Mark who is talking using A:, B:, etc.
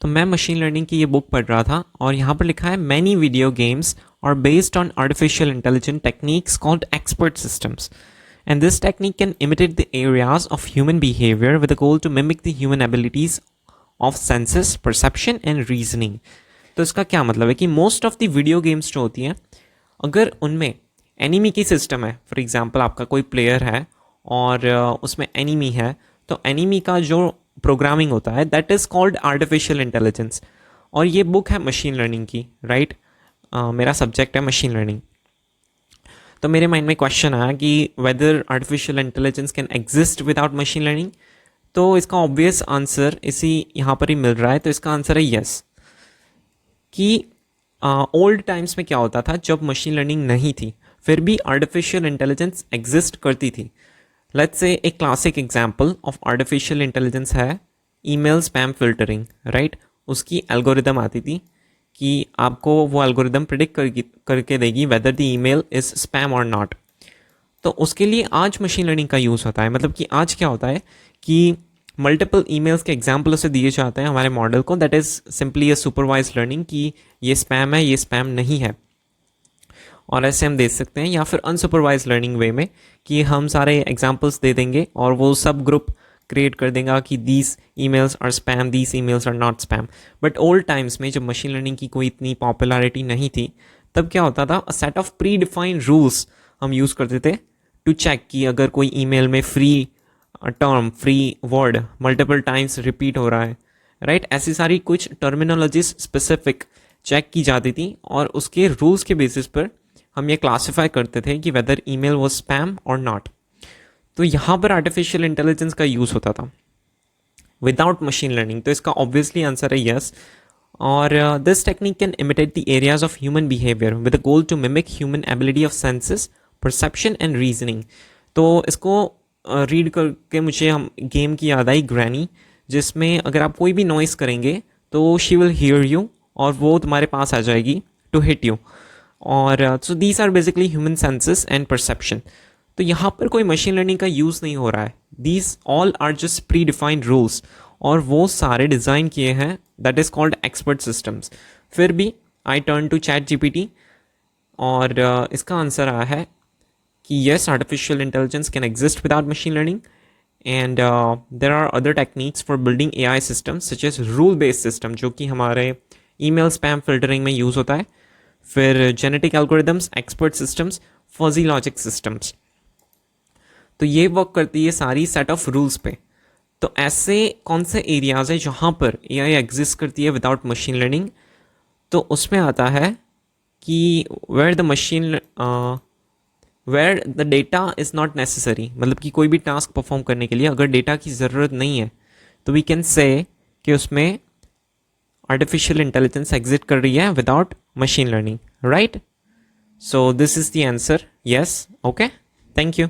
A: तो मैं machine learning की ये बुक पढ़ रहा था और यहाँ पर लिखा है many video games are based on artificial intelligent techniques called expert systems and this technique can imitate the areas of human behavior with a goal to mimic the human abilities of senses, perception and reasoning. तो इसका क्या मतलब है कि most of the video games जो होती हैं अगर उनमें एनिमी की सिस्टम है, फॉर एग्जांपल आपका कोई प्लेयर है और उसमें एनिमी है, तो एनिमी का जो प्रोग्रामिंग होता है that is called artificial intelligence. और ये बुक है मशीन लर्निंग की, राइट? मेरा सब्जेक्ट है मशीन लर्निंग। तो मेरे माइंड में क्वेश्चन आया कि whether artificial intelligence can exist without machine learning. तो इसका ऑब्वियस आंसर इसी यहाँ पर ही मिल रहा है। तो इसका आंसर है यस। कि ओल्ड टाइम्स में क्या होता था, जब मशीन लर्निंग नहीं थी फिर भी आर्टिफिशियल इंटेलिजेंस एग्जिस्ट करती थी। लेट्स से एक classic example of artificial intelligence है ईमेल स्पैम फिल्टरिंग, राइट? उसकी एल्गोरिदम आती थी कि आपको वो एल्गोरिदम प्रिडिक्ट करके देगी whether the email is spam और नॉट। तो उसके लिए आज मशीन लर्निंग का यूज़ होता है। मतलब कि आज क्या होता है कि मल्टीपल ईमेल्स के एग्जाम्पल उसे दिए जाते हैं हमारे मॉडल को, that is simply a supervise learning कि ये स्पैम है, ये स्पैम नहीं है। और ऐसे हम दे सकते हैं, या फिर अनसुपरवाइज लर्निंग वे में कि हम सारे एग्जाम्पल्स दे देंगे और वो सब ग्रुप क्रिएट कर देगा कि these emails are spam, these emails are not spam. But old times में जब मशीन लर्निंग की कोई इतनी पॉपुलैरिटी नहीं थी तब क्या होता था, a set of pre defined rules हम यूज़ करते थे टू चेक कि अगर कोई ईमेल में free term, free word multiple times repeat हो रहा है, राइट? ऐसी सारी कुछ टर्मिनोलॉजीज स्पेसिफिक चेक की जाती थी और उसके रूल्स के बेसिस पर हम ये क्लासीफाई करते थे कि वेदर ईमेल वाज स्पैम और नॉट। तो यहाँ पर आर्टिफिशियल इंटेलिजेंस का यूज़ होता था विदाउट मशीन लर्निंग। तो इसका ऑब्वियसली आंसर है यस। और this technique can imitate the areas of human behaviour with a goal to mimic human ability of senses, perception and reasoning. तो इसको रीड करके मुझे हम गेम की याद आई ग्रैनी, जिसमें अगर आप कोई भी नॉइस करेंगे तो शी विल हियर यू और वो तुम्हारे पास आ जाएगी टू हिट यू। और so these are basically human senses and perception. तो यहाँ पर कोई मशीन लर्निंग का यूज़ नहीं हो रहा है। These all are just predefined rules और वो सारे डिज़ाइन किए हैं, that is called expert systems. फिर भी I turn to ChatGPT और इसका आंसर आया है कि yes, artificial intelligence can exist without machine learning and there are other techniques for building AI systems such as rule based system, जो कि हमारे ईमेल स्पैम फिल्टरिंग में use होता है। फिर genetic algorithms, expert systems, fuzzy logic systems. तो ये work करती है सारी सेट ऑफ रूल्स पे। तो ऐसे कौन से एरियाज है जहाँ पर AI एग्जिस्ट करती है विदाउट मशीन लर्निंग? तो उसमें आता है कि where the data is not necessary. मतलब कि कोई भी टास्क परफॉर्म करने के लिए अगर डेटा की ज़रूरत नहीं है तो वी कैन से कि उसमें आर्टिफिशियल इंटेलिजेंस एग्जिट कर रही है without machine learning, right? So this is the answer, yes. Okay, thank you.